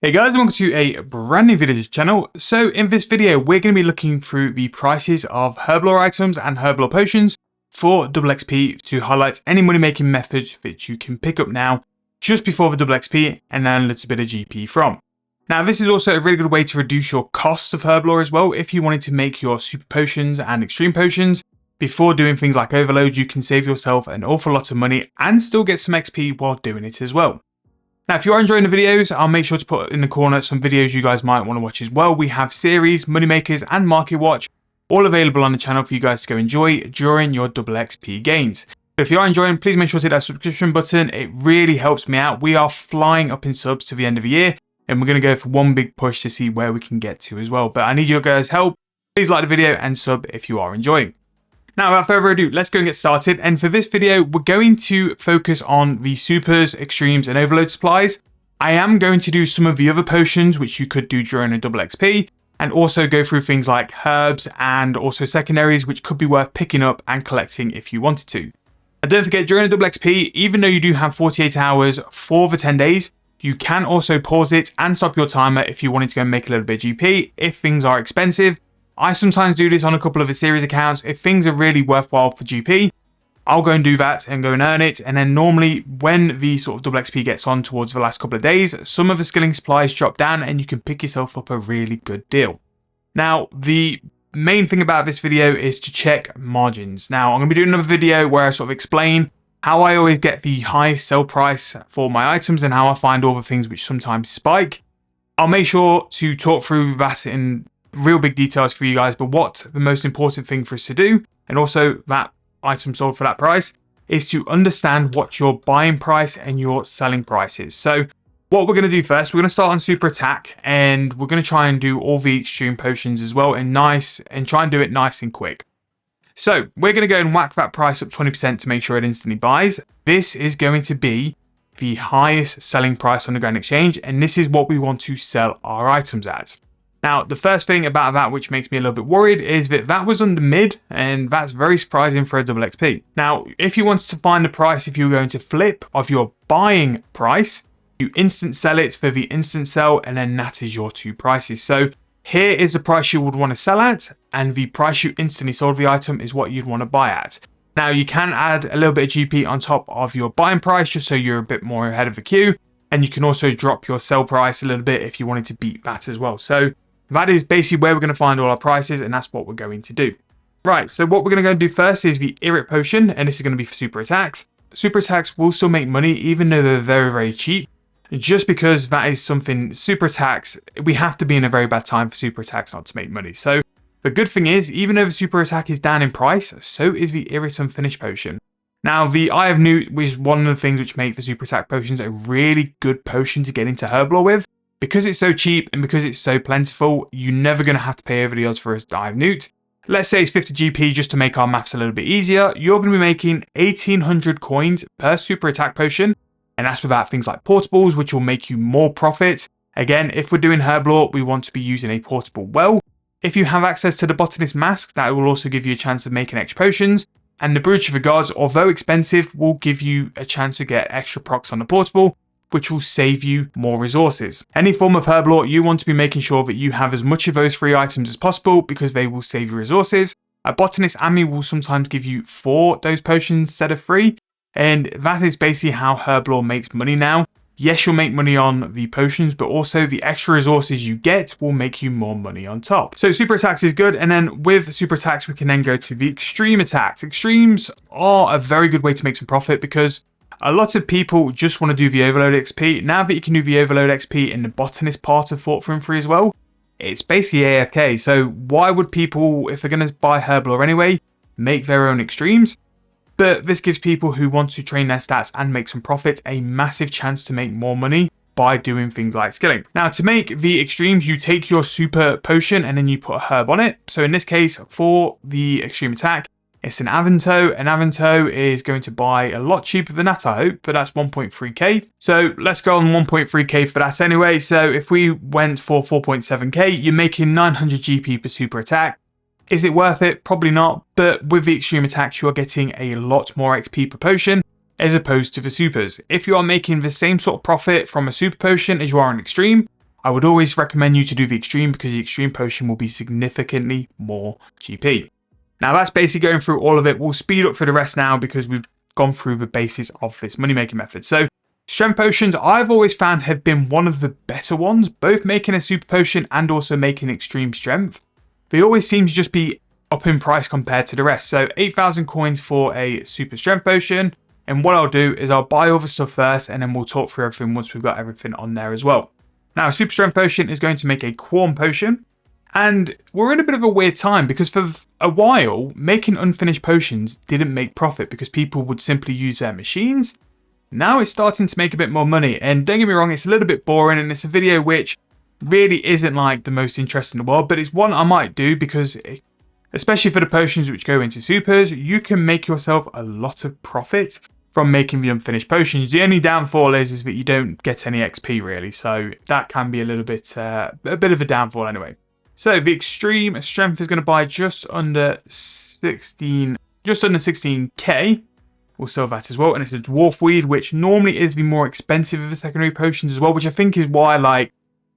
Hey guys, welcome to a brand new video to this channel. So in this video, we're going to be looking through the prices of Herblore items and Herblore potions for double XP to highlight any money making methods that you can pick up now just before the double XP and then a little bit of GP from. Now this is also a really good way to reduce your cost of Herblore as well. If you wanted to make your super potions and extreme potions before doing things like overload, you can save yourself an awful lot of money and still get some XP while doing it as well. Now, if you are enjoying the videos, I'll make sure to put in the corner some videos you guys might want to watch as well. We have series, moneymakers, and market watch all available on the channel for you guys to go enjoy during your double XP gains. So if you are enjoying, please make sure to hit that subscription button. It really helps me out. We are flying up in subs to the end of the year, and we're going to go for one big push to see where we can get to as well. But I need your guys' help. Please like the video and sub if you are enjoying. Now, without further ado, let's go and get started. And for this video, we're going to focus on the supers, extremes, and overload supplies. I am going to do some of the other potions, which you could do during a double XP, and also go through things like herbs and also secondaries, which could be worth picking up and collecting if you wanted to. And don't forget, during a double XP, even though you do have 48 hours for the 10 days, you can also pause it and stop your timer if you wanted to go and make a little bit of GP if things are expensive. I sometimes do this on a couple of the series accounts. If things are really worthwhile for GP, I'll go and do that and go and earn it. And then normally when the sort of double XP gets on towards the last couple of days, some of the skilling supplies drop down and you can pick yourself up a really good deal. Now, the main thing about this video is to check margins. Now, I'm going to be doing another video where I sort of explain how I always get the highest sell price for my items and how I find all the things which sometimes spike. I'll make sure to talk through that in real big details for you guys, but what the most important thing for us to do, and also that item sold for that price, is to understand what your buying price and your selling price is. So what we're going to do first, we're going to start on super attack, and we're going to try and do all the extreme potions as well, and try and do it nice and quick. So we're going to go and whack that price up 20% to make sure it instantly buys. This is going to be the highest selling price on the Grand Exchange, and this is what we want to sell our items at. Now, the first thing about that which makes me a little bit worried is that that was under mid, and that's very surprising for a double XP. Now, if you wanted to find the price, if you're going to flip of your buying price, you instant sell it for the instant sell, and then that is your two prices. So here is the price you would want to sell at, and the price you instantly sold the item is what you'd want to buy at. Now, you can add a little bit of GP on top of your buying price just so you're a bit more ahead of the queue, and you can also drop your sell price a little bit if you wanted to beat that as well. So that is basically where we're going to find all our prices, and that's what we're going to do. Right, so what we're going to go and do first is the Irrit potion, and this is going to be for super attacks. Super attacks will still make money, even though they're very, very cheap. Just because that is something, super attacks, we have to be in a very bad time for super attacks not to make money. So the good thing is, even though the super attack is down in price, so is the Irrit Unfinished potion. Now, the Eye of Newt is one of the things which make the super attack potions a really good potion to get into Herblore with. Because it's so cheap and because it's so plentiful, you're never going to have to pay over the odds for a Eye of Newt. Let's say it's 50 GP just to make our maths a little bit easier. You're going to be making 1800 coins per super attack potion. And that's without things like portables, which will make you more profit. Again, if we're doing Herblore, we want to be using a portable well. If you have access to the Botanist mask, that will also give you a chance of making extra potions. And the Brooch of the Gods, although expensive, will give you a chance to get extra procs on the portable, which will save you more resources. Any form of Herblore, you want to be making sure that you have as much of those free items as possible because they will save you resources. A Botanist Ami will sometimes give you 4 dose potions instead of 3, and that is basically how Herblore makes money now. Yes, you'll make money on the potions, but also the extra resources you get will make you more money on top. So super attacks is good, and then with super attacks, we can then go to the extreme attacks. Extremes are a very good way to make some profit because a lot of people just want to do the overload XP. Now that you can do the overload XP in the botanist part of Fort Free as well, it's basically AFK. So why would people, if they're going to buy Herblore anyway, make their own extremes? But this gives people who want to train their stats and make some profit a massive chance to make more money by doing things like skilling. Now, to make the extremes, you take your super potion and then you put a herb on it. So in this case, for the extreme attack, it's an Avanto. An Avanto is going to buy a lot cheaper than that, I hope, but that's 1.3k. So let's go on 1.3k for that anyway. So if we went for 4.7k, you're making 900 GP per super attack. Is it worth it? Probably not, but with the extreme attacks, you are getting a lot more XP per potion as opposed to the supers. If you are making the same sort of profit from a super potion as you are an extreme, I would always recommend you to do the extreme because the extreme potion will be significantly more GP. Now that's basically going through all of it. We'll speed up for the rest now because we've gone through the basis of this money making method. So strength potions I've always found have been one of the better ones, both making a super potion and also making extreme strength. They always seem to just be up in price compared to the rest. So 8,000 coins for a super strength potion. And what I'll do is I'll buy all the stuff first and then we'll talk through everything once we've got everything on there as well. Now, a super strength potion is going to make a qualm potion. And we're in a bit of a weird time because for a while, making unfinished potions didn't make profit because people would simply use their machines. Now it's starting to make a bit more money. And don't get me wrong, it's a little bit boring and it's a video which really isn't like the most interesting in the world, but it's one I might do because especially for the potions which go into supers, you can make yourself a lot of profit from making the unfinished potions. The only downfall is that you don't get any XP really, so that can be a little bit a bit of a downfall anyway. So the extreme strength is going to buy just under 16k. We'll sell that as well, and it's a dwarf weed, which normally is the more expensive of the secondary potions as well, which I think is why like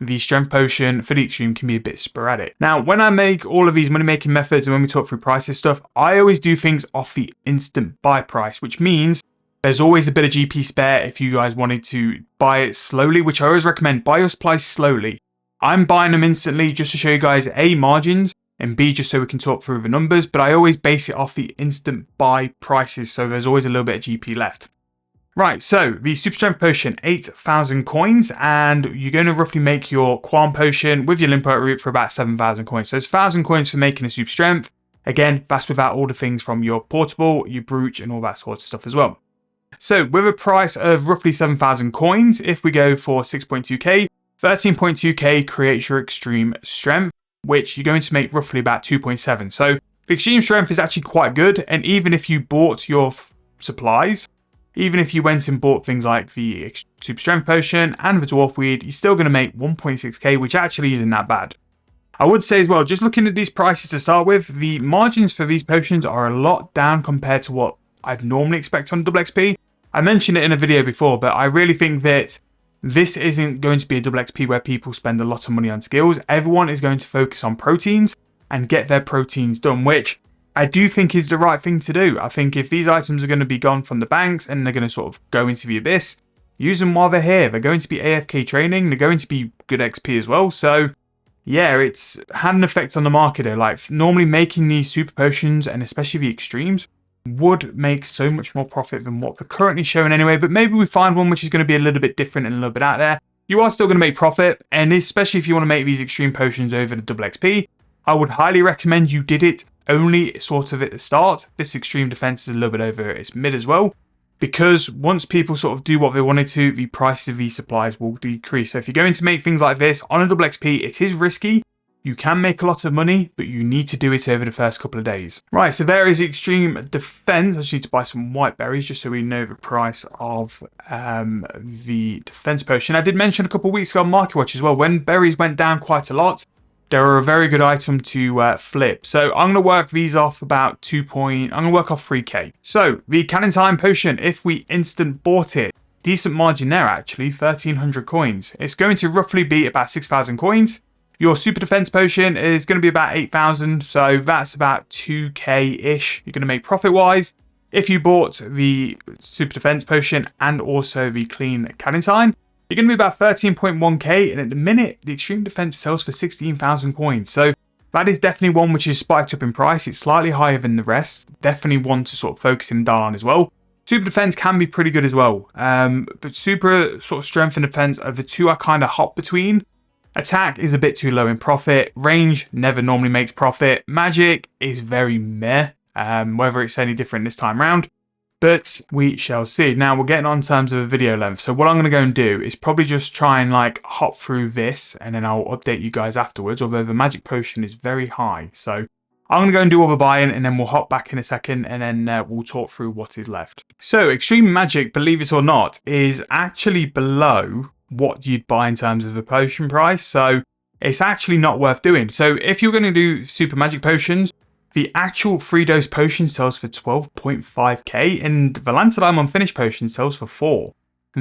the strength potion for the extreme can be a bit sporadic. Now, when I make all of these money making methods and when we talk through prices stuff, I always do things off the instant buy price, which means there's always a bit of GP spare if you guys wanted to buy it slowly, which I always recommend. Buy your supplies slowly. I'm buying them instantly just to show you guys A, margins, and B, just so we can talk through the numbers, but I always base it off the instant buy prices, so there's always a little bit of GP left. Right, so the super strength potion, 8,000 coins, and you're going to roughly make your qualm potion with your limpo root for about 7,000 coins. So it's 1,000 coins for making a super strength. Again, that's without all the things from your portable, your brooch, and all that sort of stuff as well. So with a price of roughly 7,000 coins, if we go for 6.2k, 13.2k creates your extreme strength, which you're going to make roughly about 2.7. So the extreme strength is actually quite good, and even if you bought your supplies, even if you went and bought things like the super strength potion and the dwarf weed, you're still going to make 1.6k, which actually isn't that bad. I would say as well, just looking at these prices to start with, the margins for these potions are a lot down compared to what I'd normally expect on double XP. I mentioned it in a video before, but I really think that this isn't going to be a double XP where people spend a lot of money on skills. Everyone is going to focus on proteins and get their proteins done, which I do think is the right thing to do. I think if these items are going to be gone from the banks and they're going to sort of go into the abyss, use them while they're here. They're going to be AFK training. They're going to be good XP as well. So yeah, it's had an effect on the market though. Like normally making these super potions and especially the extremes would make so much more profit than what we're currently showing anyway. But maybe we find one which is going to be a little bit different and a little bit out there. You are still going to make profit. And especially if you want to make these extreme potions over the double XP, I would highly recommend you did it only sort of at the start. This extreme defense is a little bit over its mid as well, because once people sort of do what they wanted to, the price of these supplies will decrease. So if you're going to make things like this on a double XP, it is risky. You can make a lot of money, but you need to do it over the first couple of days. Right, so there is extreme defense. I just need to buy some white berries just so we know the price of the defense potion. I did mention a couple of weeks ago on Market Watch as well, when berries went down quite a lot, they were a very good item to flip. So I'm going to work these off about I'm going to work off 3k. So the Cannon Time potion, if we instant bought it, decent margin there actually, 1,300 coins. It's going to roughly be about 6,000 coins. Your super defense potion is going to be about 8,000, so that's about 2k-ish you're going to make profit-wise. If you bought the super defense potion and also the clean Cannon Time, you're going to be about 13.1k, and at the minute, the extreme defense sells for 16,000 coins. So that is definitely one which is spiked up in price. It's slightly higher than the rest. Definitely one to sort of focus and dial on as well. Super defense can be pretty good as well. But super sort of strength and defense are the two I kind of hop between. Attack is a bit too low in profit. Range never normally makes profit. Magic is very meh, whether it's any different this time round. But we shall see. Now we're getting on terms of a video length. So what I'm going to go and do is probably just try and like hop through this and then I'll update you guys afterwards. Although the magic potion is very high. So I'm going to go and do all the buying and then we'll hop back in a second and then we'll talk through what is left. So extreme magic, believe it or not, is actually below what you'd buy in terms of the potion price. So it's actually not worth doing. So if you're going to do super magic potions, the actual 3-dose potion sells for 12.5k and the Lantern Unfinished potion sells for 4.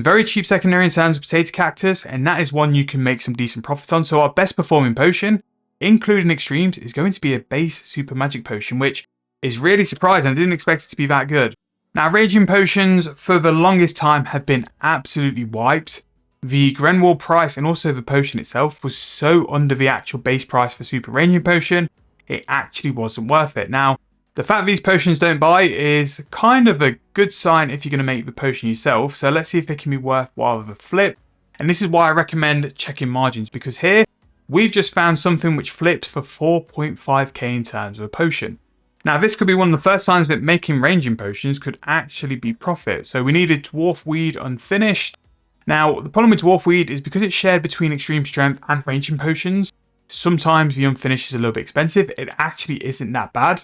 Very cheap secondary in terms of potato cactus, and that is one you can make some decent profit on. So our best performing potion, including extremes, is going to be a base super magic potion, which is really surprising. I didn't expect it to be that good. Now, raging potions for the longest time have been absolutely wiped. The Grenwall price and also the potion itself was so under the actual base price for super ranging potion, it actually wasn't worth it. Now, the fact these potions don't buy is kind of a good sign if you're going to make the potion yourself. So let's see if it can be worthwhile of a flip. And this is why I recommend checking margins, because here we've just found something which flips for 4.5k in terms of a potion. Now, this could be one of the first signs that making ranging potions could actually be profit. So we needed Dwarf Weed unfinished. Now, the problem with Dwarf Weed is because it's shared between extreme strength and ranging potions, sometimes the unfinished is a little bit expensive. It actually isn't that bad.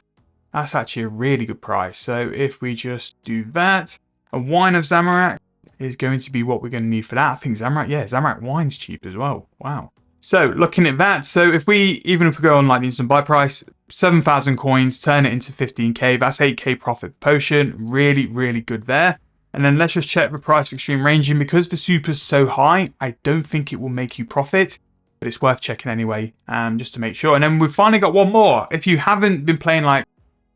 That's actually a really good price. So if we just do that, a wine of Zamorak is going to be what we're going to need for that. I think Zamorak wine's cheap as well. Wow. So looking at that, so if we go on like the instant buy price, 7,000 coins, turn it into 15k, that's 8k profit per potion. Really, really good there. And then let's just check the price for extreme ranging. Because the super's so high, I don't think it will make you profit, but it's worth checking anyway, just to make sure. And then we've finally got one more. If you haven't been playing like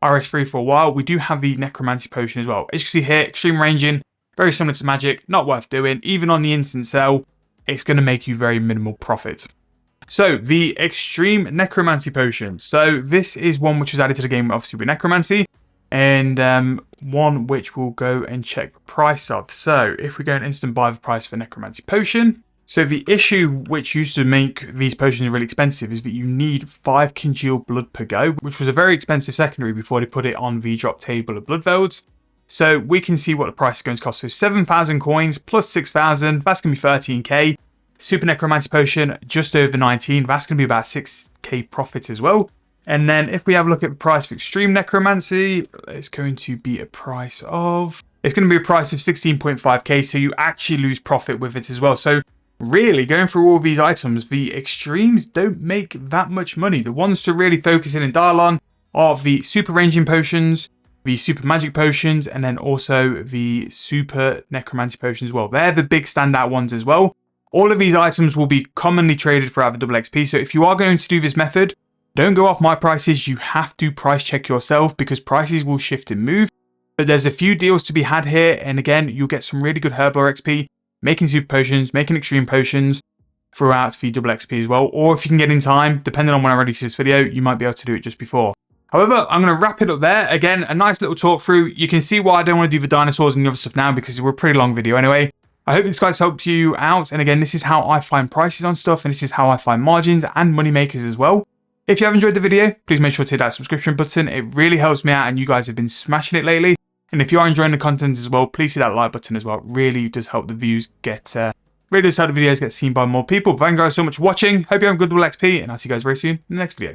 RS3 for a while, we do have the Necromancy potion as well. As you can see here, extreme ranging, very similar to magic, not worth doing. Even on the instant sell, it's going to make you very minimal profit. So the extreme Necromancy potion. So this is one which was added to the game, obviously with Necromancy, and one which we'll go and check the price of. So if we go and instant buy the price for Necromancy potion. So the issue which used to make these potions really expensive is that you need 5 congealed blood per go, which was a very expensive secondary before they put it on the drop table of blood velds. So we can see what the price is going to cost. So 7,000 coins plus 6,000, that's going to be 13k. Super Necromancy potion, just over 19, that's going to be about 6k profit as well. And then if we have a look at the price for Extreme Necromancy, it's going to be a price of 16.5k, so you actually lose profit with it as well. So really, going through all these items, the extremes don't make that much money. The ones to really focus in and dial on are the super ranging potions, the super magic potions, and then also the super necromancy potions as well. They're the big standout ones as well. All of these items will be commonly traded throughout the double XP. So if you are going to do this method, don't go off my prices. You have to price check yourself because prices will shift and move. But there's a few deals to be had here. And again, you'll get some really good Herblore XP, making super potions, making extreme potions throughout the double XP as well. Or if you can get in time, depending on when I release this video, you might be able to do it just before. However, I'm going to wrap it up there. Again, a nice little talk through. You can see why I don't want to do the dinosaurs and the other stuff now because we're a pretty long video anyway. I hope this guys helped you out. And again, this is how I find prices on stuff, and this is how I find margins and money makers as well. If you have enjoyed the video, please make sure to hit that subscription button. It really helps me out, and you guys have been smashing it lately. And if you are enjoying the content as well, please hit that like button as well. It really does help the views get, really does help the videos get seen by more people. But thank you guys so much for watching. Hope you have a good double XP, and I'll see you guys very soon in the next video.